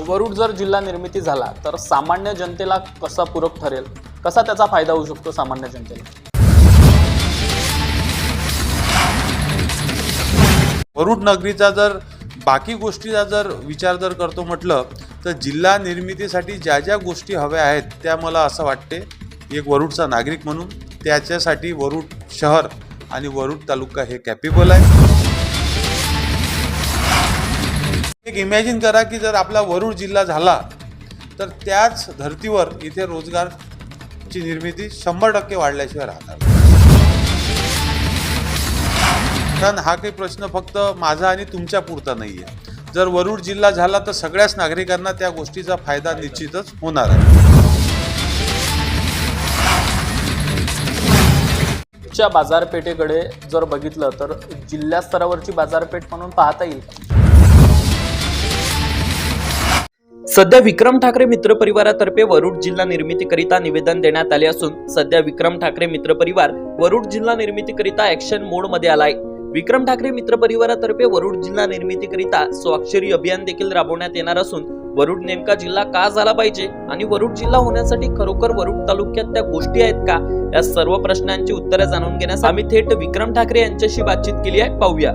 वरुड जर जिल्हा निर्मिती झाला तर सामान्य जनतेला कसा पूरक ठरेल, कसा त्याचा फायदा होऊ शकतो सामान्य जनतेला? वरुड नगरीचा जर बाकी गोष्टीचा जर विचार जर करतो म्हटलं तर जिल्हा निर्मितीसाठी ज्या ज्या गोष्टी हव्या आहेत त्या मला असं वाटते एक वरुडचा नागरिक म्हणून त्याच्यासाठी वरुड शहर आणि वरुड तालुका हे कॅपेबल आहे। एक इमॅजिन करा की जर आपला वरुड जिल्हा झाला तर त्याच धर्तीवर इथे रोजगारची निर्मिती 100% वाढल्याशिवाय राहणार। कारण हा काही प्रश्न फक्त माझा आणि तुमच्या पुरता नाही आहे। जर वरुड जिल्हा झाला तर सगळ्याच नागरिकांना त्या गोष्टीचा फायदा निश्चितच होणार आहे। च्या बाजारपेठेकडे जर बघितलं तर जिल्हा स्तरावरची बाजारपेठ म्हणून पाहता येईल। सध्या विक्रम ठाकरे मित्र परिवारातर्फे वरुड जिल्हा निर्मितीकरिता निवेदन देण्यात आले असून सध्या विक्रम ठाकरे मित्र परिवार वरुड जिल्हा निर्मितीकरिता ऍक्शन मोड मध्ये आलाय। विक्रम ठाकरे मित्र परिवारातर्फे वरुड जिल्हा निर्मितीकरिता स्वाक्षरी अभियान देखील राबवण्यात येणार असून वरुड नेमका जिल्हा का झाला पाहिजे आणि वरुड जिल्हा होण्यासाठी खरोखर वरुड तालुक्यात त्या गोष्टी आहेत का, या सर्व प्रश्नांची उत्तरे जाणून घेण्यास आम्ही थेट विक्रम ठाकरे यांच्याशी बातचीत केली आहे। पाहूया।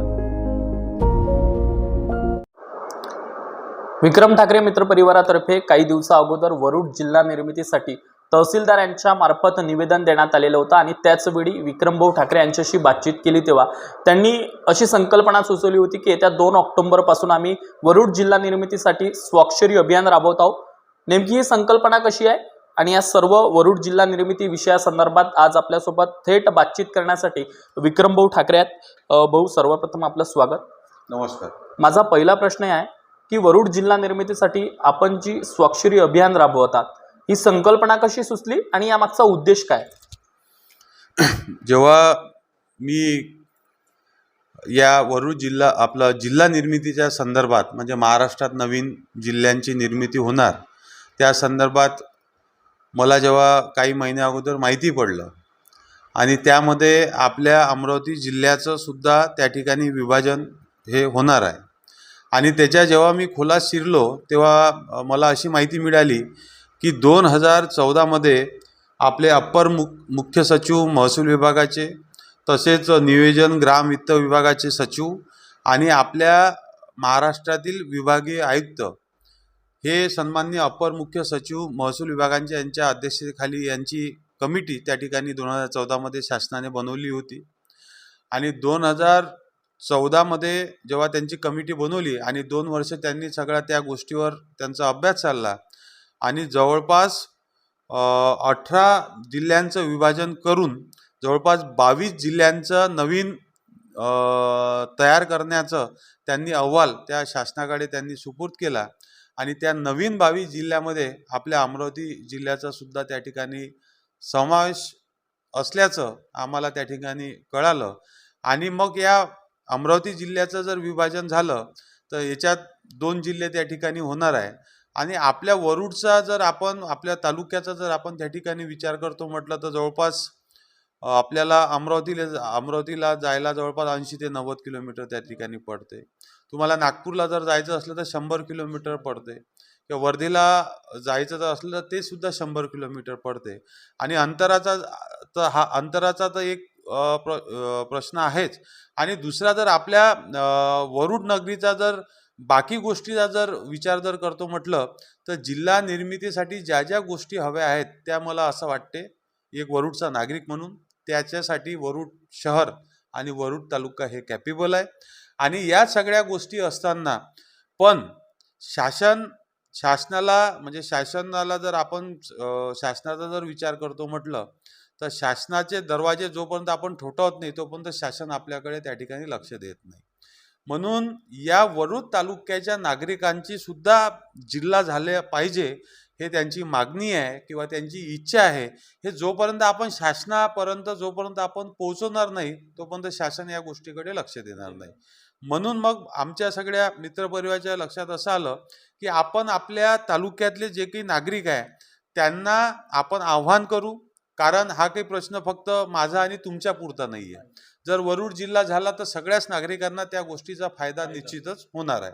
विक्रम ठाकरे मित्र परिवारातर्फे काही दिवसा अगोदर वरुड जिल्हा निर्मितीसाठी तहसीलदार यांच्या मार्फत निवेदन देण्यात आलेलं होतं आणि त्याच वेळी विक्रमभाऊ ठाकरे यांच्याशी बातचीत केली तेव्हा त्यांनी अशी संकल्पना सुचवली होती की येत्या 2 ऑक्टोबर पासून आम्ही वरुड जिल्हा निर्मितीसाठी स्वाक्षरी अभियान राबवत आहोत। नेमकी ही संकल्पना कशी आहे आणि या सर्व वरुड जिल्हा निर्मिती विषयासंदर्भात आज आपल्यासोबत थेट बातचीत करण्यासाठी विक्रमभाऊ ठाकरे आहेत। भाऊ, सर्वप्रथम आपलं स्वागत। नमस्कार। माझा पहिला प्रश्न आहे की वरुड जिल्हा निर्मितीसाठी आपण जी स्वाक्षरी अभियान राबवतात ही संकल्पना कशी सुचली आणि यामागचा उद्देश काय? जेव्हा मी या वरुड जिल्हा आपला जिल्हा निर्मितीच्या संदर्भात म्हणजे महाराष्ट्रात नवीन जिल्ह्यांची निर्मिती होणार त्या संदर्भात मला जेव्हा काही महिन्या अगोदर माहिती पडलं आणि त्यामध्ये आपल्या अमरावती जिल्ह्याचं सुद्धा त्या ठिकाणी विभाजन हे होणार आहे आणि त्याच्या जेव्हा मी खोलात शिरलो तेव्हा मला अशी माहिती मिळाली की 2014 मध्ये आपले अप्पर मुख्य सचिव महसूल विभागाचे तसेच नियोजन ग्राम वित्त विभागाचे सचिव आणि आपल्या महाराष्ट्रातील विभागीय आयुक्त हे सन्माननीय अप्पर मुख्य सचिव महसूल विभागांच्या यांच्या अध्यक्षतेखाली यांची कमिटी त्या ठिकाणी 2014 मध्ये शासनाने बनवली होती आणि 2014 मध्ये जेव्हा त्यांची कमिटी बनवली आणि 2 वर्ष त्यांनी सगळ्या त्या गोष्टीवर त्यांचा अभ्यास चालला आणि जवळपास 18 जिल्ह्यांचं विभाजन करून जवळपास 22 जिल्ह्यांचं नवीन तयार करण्याचं त्यांनी अहवाल त्या शासनाकडे त्यांनी सुपूर्द केला आणि त्या नवीन 22 जिल्ह्यामध्ये आपल्या अमरावती जिल्ह्याचा सुद्धा त्या ठिकाणी समावेश असल्याचं आम्हाला त्या ठिकाणी कळालं आणि मग या अमरावती जिल्ह्याचं जर विभाजन झालं तर याच्यात 2 जिल्हे त्या ठिकाणी होणार आहे आणि आपल्या वरुडचा जर आपण आपल्या तालुक्याचा जर आपण त्या ठिकाणी विचार करतो म्हटलं तर जवळपास आपल्याला अमरावतीला जायला जवळपास 80 ते 90 किलोमीटर त्या ठिकाणी पडते। तुम्हाला नागपूरला जर जायचं असलं तर 100 किलोमीटर पडते किंवा वर्धेला जायचं जर असलं तर ते सुद्धा 100 किलोमीटर पडते आणि अंतराचा तर एक प्रश्न आहेच आणि दुसरा जर आपल्या वरुड नगरीचा जर बाकी गोष्टीचा जर विचार जर करतो म्हटलं तर जिल्हा निर्मितीसाठी ज्या ज्या गोष्टी हव्या आहेत त्या मला असं वाटते एक वरुडचा नागरिक म्हणून त्याच्यासाठी वरुड शहर आणि वरुड तालुका हे कॅपेबल आहे आणि या सगळ्या गोष्टी असताना पण शासनाला जर आपण शासनाचा जर विचार करतो म्हटलं तर शासनाचे दरवाजे जोपर्यंत आपण ठोठावत नाही तोपर्यंत शासन आपल्याकडे त्या ठिकाणी लक्ष देत नाही। म्हणून या वरुड तालुक्याच्या नागरिकांची सुद्धा जिल्हा झाले पाहिजे हे त्यांची मागणी आहे किंवा त्यांची इच्छा आहे। हे जोपर्यंत आपण शासनापर्यंत जोपर्यंत आपण पोहोचवणार नाही तोपर्यंत शासन या गोष्टीकडे लक्ष देणार नाही। म्हणून मग आमच्या सगळ्या मित्रपरिवाराच्या लक्षात असं आलं की आपण आपल्या तालुक्यातले जे काही नागरिक आहे त्यांना आपण आव्हान करू, कारण हा काही प्रश्न फक्त माझा आणि तुमच्या पुरता नाही आहे। जर वरुड जिल्हा झाला तर सगळ्याच नागरिकांना त्या गोष्टीचा फायदा निश्चितच होणार आहे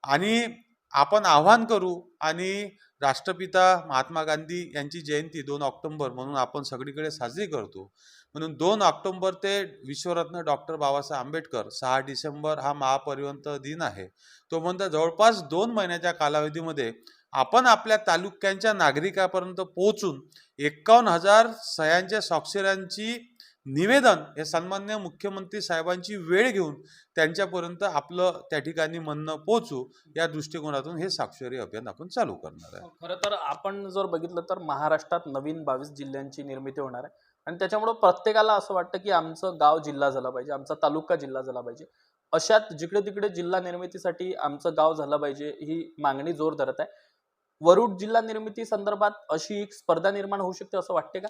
आणि आपण आवाहन करू आणि राष्ट्रपिता महात्मा गांधी यांची जयंती 2 ऑक्टोबर म्हणून आपण सगळीकडे साजरी करतो. म्हणून 2 ऑक्टोबर ते विश्वरत्न डॉक्टर बाबासाहेब आंबेडकर 6 डिसेंबर हा महापरिनिर्वाण दिन आहे. तो म्हणता जवळपास 2 महिन्याच्या कालावधीमध्ये आपण आपल्या तालुक्यांच्या नागरिकांपर्यंत पोहोचून 51,000 सह्यांच्या स्वाक्षऱ्यांची निवेदन हे सन्माननीय मुख्यमंत्री साहेबांची वेळ घेऊन त्यांच्यापर्यंत आपलं त्या ठिकाणी म्हणणं पोहोचू या दृष्टिकोनातून हे साक्षरी अभियान आपण चालू करणार आहे. खरं तर आपण जर बघितलं तर महाराष्ट्रात नवीन 22 जिल्ह्यांची निर्मिती होणार आहे आणि त्याच्यामुळं प्रत्येकाला असं वाटतं की आमचं गाव जिल्हा झाला पाहिजे, आमचा तालुका जिल्हा झाला पाहिजे. अशात जिकडे तिकडे जिल्हा निर्मितीसाठी आमचं गाव झालं पाहिजे ही मागणी जोर धरत आहे. वरुड जिल्हा निर्मिती संदर्भात अशी एक स्पर्धा निर्माण होऊ शकते असं वाटते का?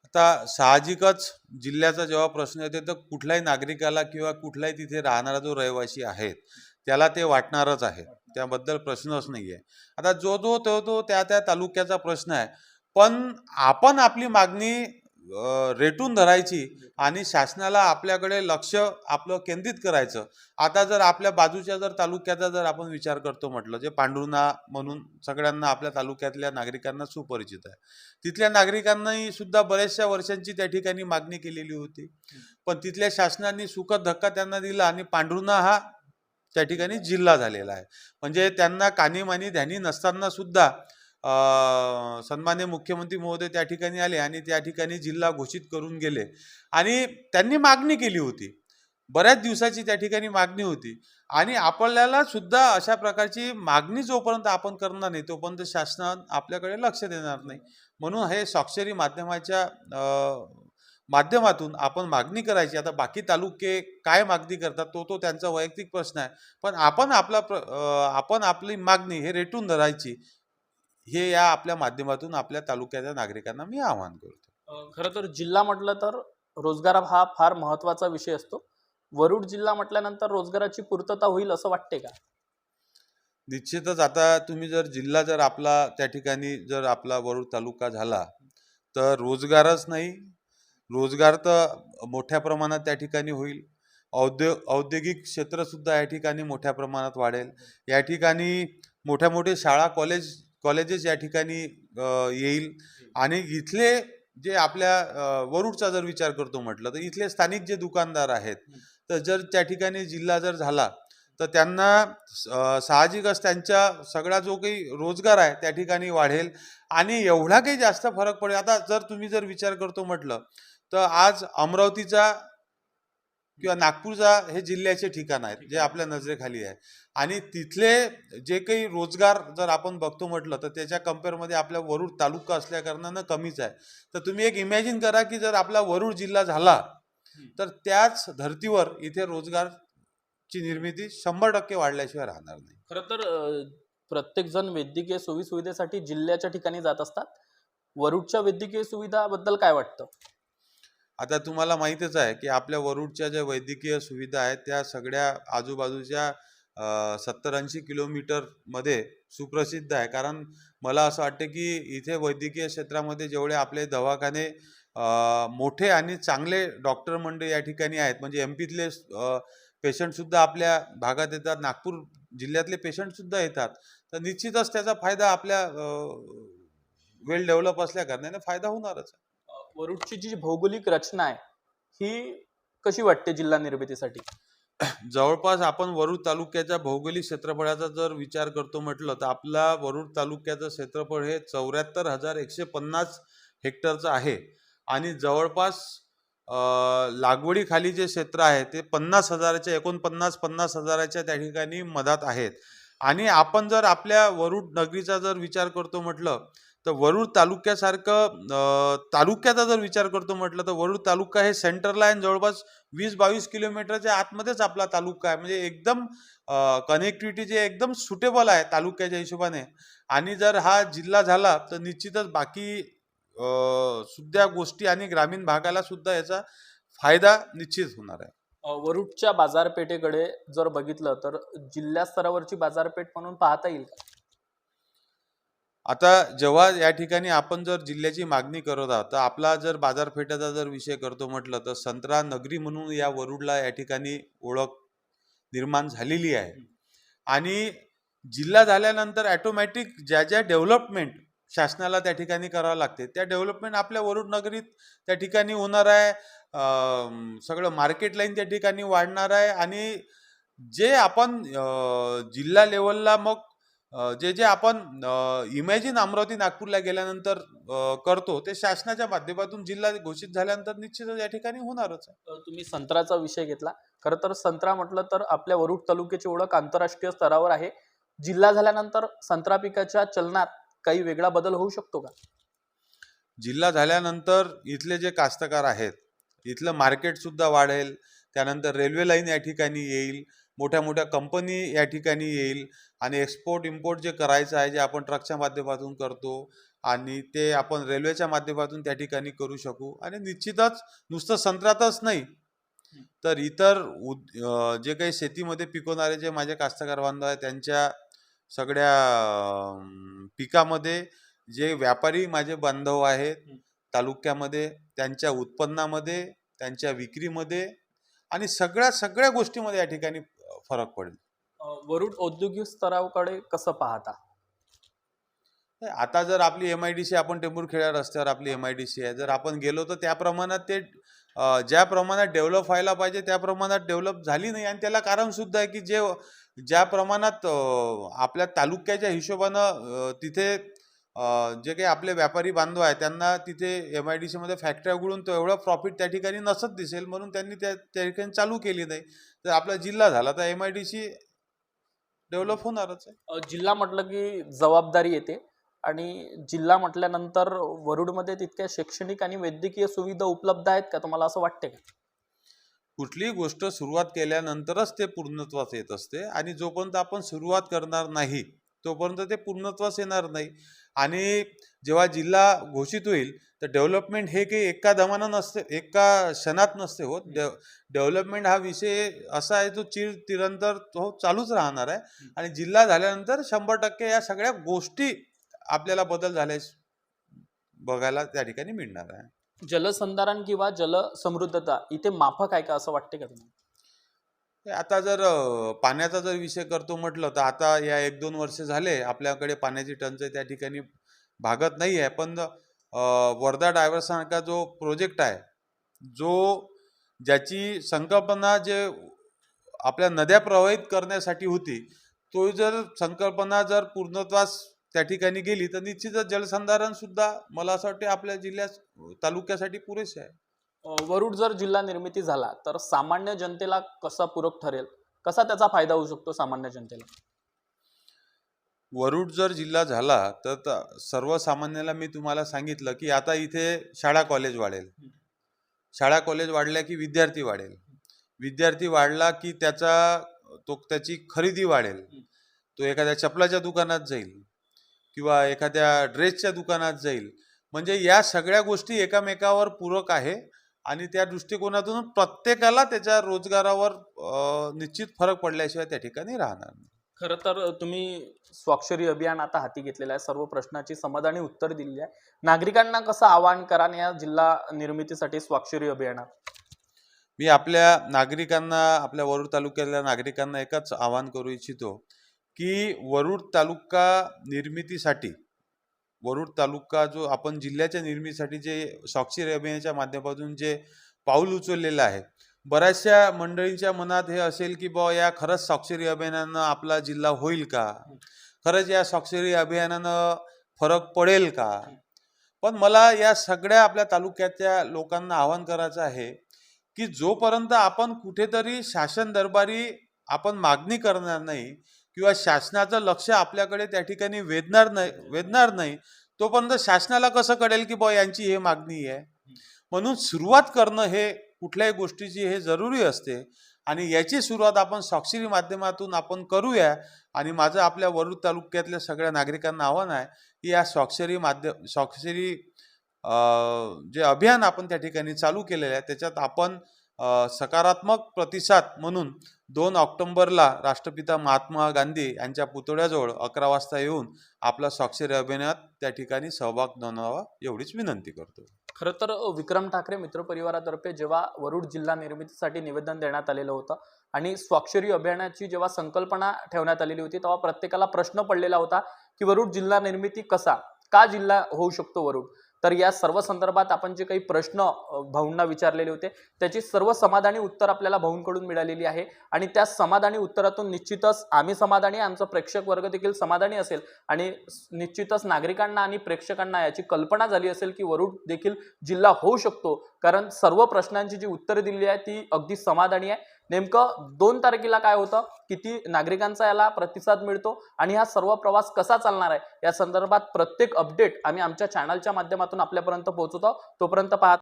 आता साहजिकच जिल्ह्याचा जेव्हा प्रश्न येते तर कुठल्याही नागरिकाला किंवा कुठलाही तिथे राहणारा जो रहिवासी आहे त्याला ते वाटणारच आहे, त्याबद्दल प्रश्नच नाही आहे. आता तो त्या तालुक्याचा प्रश्न आहे, पण आपण आपली मागणी रेटून धरायची आणि शासनाला आपल्याकडे लक्ष आपलं केंद्रित करायचं. आता जर आपल्या बाजूच्या जर तालुक्याचा जर आपण विचार करतो म्हटलं, जे पांढुर्णा म्हणून सगळ्यांना आपल्या तालुक्यातल्या नागरिकांना सुपरिचित आहे, तिथल्या नागरिकांनाही सुद्धा बऱ्याचशा वर्षांची त्या ठिकाणी मागणी केलेली होती, पण तिथल्या शासनाने सुखद धक्का त्यांना दिला आणि पांढुर्णा हा त्या ठिकाणी जिल्हा झालेला आहे. म्हणजे त्यांना कानीमानी ध्यानी नसताना सुद्धा सन्मान्य मुख्यमंत्री महोदय त्या ठिकाणी आले आणि त्या ठिकाणी जिल्हा घोषित करून गेले आणि त्यांनी मागणी केली होती, बऱ्याच दिवसाची त्या ठिकाणी मागणी होती आणि आपल्याला सुद्धा अशा प्रकारची मागणी जोपर्यंत आपण करणार नाही तोपर्यंत शासन आपल्याकडे लक्ष देणार नाही. म्हणून हे स्वाक्षरी माध्यमाच्या माध्यमातून आपण मागणी करायची. आता बाकी तालुके काय मागणी करतात तो त्यांचा वैयक्तिक प्रश्न आहे, पण आपण आपली मागणी हे रेटून धरायची, हे या आपल्या माध्यमातून आपल्या तालुक्याच्या नागरिकांना मी आवाहन करतो. खरं तर जिल्हा म्हटलं तर रोजगार हा फार महत्त्वाचा विषय असतो. वरुड जिल्हा म्हटल्यानंतर रोजगाराची पूर्तता होईल असं वाटते का? निश्चितच. आता तुम्ही जर जिल्हा जर आपला त्या ठिकाणी जर आपला वरुड तालुका झाला तर रोजगारच नाही, रोजगार तर मोठ्या प्रमाणात त्या ठिकाणी होईल. औद्योगिक क्षेत्रसुद्धा या ठिकाणी मोठ्या प्रमाणात वाढेल. या ठिकाणी मोठ्या शाळा कॉलेजेस या ठिकाणी येईल आणि इथले जे आपल्या वरुडचा जर विचार करतो म्हटलं तर इथले स्थानिक जे दुकानदार आहेत, तर जर त्या ठिकाणी जिल्हा जर झाला तर त्यांना साहजिकच त्यांच्या सगळा जो काही रोजगार आहे त्या ठिकाणी वाढेल आणि एवढा काही जास्त फरक पडेल. आता जर तुम्ही जर विचार करतो म्हटलं तर आज अमरावतीचा किंवा नागपूरचा हे जिल्ह्याचे ठिकाण आहेत जे आपल्या नजरेखाली आहे आणि तिथले जे काही रोजगार जर आपण बघतो म्हटलं तर त्याच्या कम्पेअरमध्ये आपल्या वरुड तालुका असल्या कारणानं कमीच आहे. तर तुम्ही एक इमॅजिन करा की जर आपला वरुड जिल्हा झाला तर त्याच धर्तीवर इथे रोजगारची निर्मिती 100% वाढल्याशिवाय राहणार नाही. खरं तर प्रत्येक जण वैद्यकीय सुविधेसाठी जिल्ह्याच्या ठिकाणी जात असतात. वरुडच्या वैद्यकीय सुविधाबद्दल काय वाटतं? आता तुम्हाला माहीतच आहे की आपल्या वरुडच्या ज्या वैद्यकीय सुविधा आहेत त्या सगळ्या आजूबाजूच्या 70-80 किलोमीटरमध्ये सुप्रसिद्ध आहे. कारण मला असं वाटतं की इथे वैद्यकीय क्षेत्रामध्ये जेवढे आपले दवाखाने मोठे आणि चांगले डॉक्टर मंडळी या ठिकाणी आहेत, म्हणजे एमपीतले पेशंटसुद्धा आपल्या भागात येतात, नागपूर जिल्ह्यातले पेशंटसुद्धा येतात, तर निश्चितच त्याचा फायदा आपल्या वेल डेव्हलप असल्या कारणाने फायदा होणारच. वरुडची जी भौगोलिक रचना आहे ही कशी वाटते जिल्हा निर्मितीसाठी? जवळपास आपण वरुड तालुक्याच्या भौगोलिक क्षेत्रफळाचा जर विचार करतो म्हटलं तर आपला वरुड तालुक्याचं क्षेत्रफळ हे 74,150 हेक्टरचं आहे आणि जवळपास लागवडीखाली जे क्षेत्र आहे ते 49,000च्या त्या ठिकाणी मधात आहेत. आणि आपण जर आपल्या वरुड नगरीचा जर विचार करतो म्हटलं तर वरुड तालुक्याचा जर विचार करतो म्हटलं तर वरुड तालुका हे सेंटरला आहे, जवळपास 20-22 किलोमीटरच्या आतमध्येच आपला तालुका आहे. म्हणजे एकदम कनेक्टिव्हिटी जे एकदम सुटेबल आहे तालुक्याच्या हिशोबाने. आणि जर हा जिल्हा झाला तर निश्चितच बाकी सुद्धा गोष्टी आणि ग्रामीण भागाला सुद्धा याचा फायदा निश्चित होणार आहे. वरुडच्या बाजारपेठेकडे जर बघितलं तर जिल्हा स्तरावरची बाजारपेठ म्हणून पाहता येईल का? आता जेव्हा या ठिकाणी आपण जर जिल्ह्याची मागणी करत आहोत तर आपला जर बाजारपेठेचा जर विषय करतो म्हटलं तर संत्रा नगरी म्हणून या वरुडला या ठिकाणी ओळख निर्माण झालेली आहे. आणि जिल्हा झाल्यानंतर ॲटोमॅटिक ज्या ज्या डेव्हलपमेंट शासनाला त्या ठिकाणी करावं लागते त्या डेव्हलपमेंट आपल्या वरुड नगरीत त्या ठिकाणी होणार आहे. सगळं मार्केट लाईन त्या ठिकाणी वाढणार आहे आणि जे आपण जिल्हा लेवलला मग जे जे आपण इमॅजिन अमरावती नागपूरला गेल्यानंतर करतो ते शासनाच्या माध्यमातून जिल्हा घोषित झाल्यानंतर निश्चितच या ठिकाणी होणारच आहे. तुम्ही संत्र्याचा विषय घेतला. खरं तर संत्रा म्हटलं तर आपल्या वरुड तालुक्याची ओळख आंतरराष्ट्रीय स्तरावर आहे. जिल्हा झाल्यानंतर संत्रा पिकाच्या चलनात काही वेगळा बदल होऊ शकतो का? जिल्हा झाल्यानंतर इथले जे कास्तकार आहेत इथलं मार्केटसुद्धा वाढेल. त्यानंतर रेल्वे लाईन या ठिकाणी येईल, मोठ्या मोठ्या कंपनी या ठिकाणी येईल आणि एक्सपोर्ट इम्पोर्ट जे करायचं आहे जे आपण ट्रकच्या माध्यमातून करतो आणि ते आपण रेल्वेच्या माध्यमातून त्या ठिकाणी करू शकू. आणि निश्चितच नुसतं संत्र्यातच नाही तर इतर जे काही शेतीमध्ये पिकवणारे जे माझे कास्तकार बांधव आहेत त्यांच्या सगळ्या पिकामध्ये जे व्यापारी माझे बांधव आहेत तालुक्यामध्ये त्यांच्या उत्पन्नामध्ये त्यांच्या विक्रीमध्ये आणि सगळ्या गोष्टीमध्ये या ठिकाणी फरक पडेल. वरुड औद्योगिक स्तराकडे कसं पाहता? आता जर आपली MIDC आपण टेंभुर्खेडा रस्त्यावर आपली MIDC आहे, जर आपण गेलो तर त्या प्रमाणात ते ज्या प्रमाणात डेव्हलप व्हायला पाहिजे त्या प्रमाणात डेव्हलप झाली नाही. आणि त्याला कारण सुद्धा आहे की ज्या प्रमाणात आपल्या तालुक्याच्या हिशोबानं तिथे जे काही आपले व्यापारी बांधव आहे त्यांना तिथे MIDC मध्ये फॅक्टऱ्या उघडून तो एवढं प्रॉफिट त्या ठिकाणी नसत दिसेल म्हणून त्यांनी त्या ठिकाणी चालू केली नाही. तर आपला जिल्हा झाला तर MIDC डेव्हलप होणारच आहे. जिल्हा म्हटलं की जबाबदारी येते आणि जिल्हा म्हटल्यानंतर वरुडमध्ये तितक्या शैक्षणिक आणि वैद्यकीय सुविधा उपलब्ध आहेत का, तुम्हाला असं वाटते का? कुठलीही गोष्ट सुरुवात केल्यानंतरच ते पूर्णत्वास येत असते आणि जोपर्यंत आपण सुरुवात करणार नाही तोपर्यंत ते पूर्णत्वास येणार नाही. आणि जेव्हा जिल्हा घोषित होईल तर डेव्हलपमेंट हे काही एका दमानं नसते, एका क्षणात नसते होत. डेव्हलपमेंट हा विषय असा आहे जो चिरंतर तो चालूच राहणार आहे. आणि जिल्हा झाल्यानंतर 100% या सगळ्या गोष्टी आपल्याला बदल झाल्यास बघायला त्या ठिकाणी मिळणार आहे. जलसंधारण किंवा जलसमृद्धता इथे माफक आहे का, असं वाटते का तुम्हाला? आता जर पाण्याचा जर विषय करतो म्हटलं तर आता या 1-2 वर्ष झाले आपल्याकडे पाण्याची टंचाई त्या ठिकाणी भागत नाही आहे. पण वर्धा डायव्हर्ससारखा जो प्रोजेक्ट आहे ज्याची संकल्पना जे आपल्या नद्या प्रवाहित करण्यासाठी होती तो जर संकल्पना जर पूर्णत्वास त्या ठिकाणी गेली तर निश्चितच जलसंधारण सुद्धा मला असं वाटते आपल्या जिल्ह्यात तालुक्यासाठी पुरेसे आहे. वरुड जर जिल्हा निर्मिती झाला तर सामान्य जनतेला कसा पूरक ठरेल, कसा त्याचा फायदा होऊ शकतो सामान्य जनतेला? वरुड जर जिल्हा झाला तर सर्वसामान्याला मी तुम्हाला सांगितलं की आता इथे शाळा कॉलेज वाढेल. शाळा कॉलेज वाढल्या की विद्यार्थी वाढेल. विद्यार्थी वाढला की त्याची खरेदी वाढेल. तो एखाद्या चपलाच्या दुकानात जाईल किंवा एखाद्या ड्रेसच्या दुकानात जाईल. म्हणजे या सगळ्या गोष्टी एकामेकावर पूरक आहे आणि त्या दृष्टिकोनातून प्रत्येकाला त्याच्या रोजगारावर निश्चित फरक पडल्याशिवाय त्या ठिकाणी राहणार नाही. खरं तर तुम्ही स्वाक्षरी अभियान आता हाती घेतलेलं आहे, सर्व प्रश्नाची समाधानी उत्तर दिलेली आहे. नागरिकांना कसं आवाहन करा या जिल्हा निर्मितीसाठी स्वाक्षरी अभियानात? मी आपल्या नागरिकांना, आपल्या वरुड तालुक्यातल्या नागरिकांना एकच आवाहन करू इच्छितो की वरुड तालुका निर्मितीसाठी, वरुड तालुका जो आपण जिल्ह्याच्या निर्मितीसाठी जे स्वाक्षरी अभियानाच्या माध्यमातून जे पाऊल उचललेलं आहे, बऱ्याचशा मंडळींच्या मनात हे असेल की या खरंच स्वाक्षरी अभियानानं आपला जिल्हा होईल का, खरंच या स्वाक्षरी अभियानानं फरक पडेल का. पण मला या सगळ्या आपल्या तालुक्याच्या लोकांना आवाहन करायचं आहे की जोपर्यंत आपण कुठेतरी शासन दरबारी आपण मागणी करणार नाही किंवा शासनाचं लक्ष आपल्याकडे त्या ठिकाणी वेधणार नाही तोपर्यंत शासनाला कसं कळेल की यांची हे मागणी आहे. म्हणून सुरुवात करणं हे कुठल्याही गोष्टीची हे जरुरी असते आणि याची सुरुवात आपण स्वाक्षरी माध्यमातून आपण करूया. आणि माझं आपल्या वरुड तालुक्यातल्या सगळ्या नागरिकांना आव्हान आहे की या स्वाक्षरी जे अभियान आपण त्या ठिकाणी चालू केलेलं आहे त्याच्यात आपण सकारात्मक प्रतिसाद म्हणून 2 ऑक्टोबरला राष्ट्रपिता महात्मा गांधी यांच्या पुतळ्याजवळ 11 वाजता येऊन आपला स्वाक्षरी अभियानात त्या ठिकाणी सहभाग नोंदवावा एवढीच विनंती करतो. खरं तर विक्रम ठाकरे मित्र परिवारातर्फे जेव्हा वरुड जिल्हा निर्मितीसाठी निवेदन देण्यात आलेलं होतं आणि स्वाक्षरी अभियानाची जेव्हा संकल्पना ठेवण्यात आलेली होती तेव्हा प्रत्येकाला प्रश्न पडलेला होता की वरुड जिल्हा निर्मिती का जिल्हा होऊ शकतो वरुड. तर या सर्व संदर्भात आपण जे काही प्रश्न भाऊंना विचारलेले होते त्याची सर्व समाधानी उत्तर आपल्याला भाऊंकडून मिळालेली आहे आणि त्या समाधानी उत्तरातून निश्चितच आम्ही समाधानी, आमचा प्रेक्षक वर्ग देखील समाधानी असेल आणि निश्चितच नागरिकांना आणि प्रेक्षकांना याची कल्पना झाली असेल की वरुड देखील जिल्हा होऊ शकतो, कारण सर्व प्रश्नांची जी उत्तरे दिली आहे ती अगदी समाधानी आहे. नेमकं 2 तारखेला काय होतं, किती नागरिकांचा याला प्रतिसाद मिळतो आणि हा सर्व प्रवास कसा चालणार आहे या संदर्भात प्रत्येक अपडेट आम्ही आमच्या चॅनलच्या माध्यमातून आपल्यापर्यंत पोहोचवतो. तोपर्यंत पाहत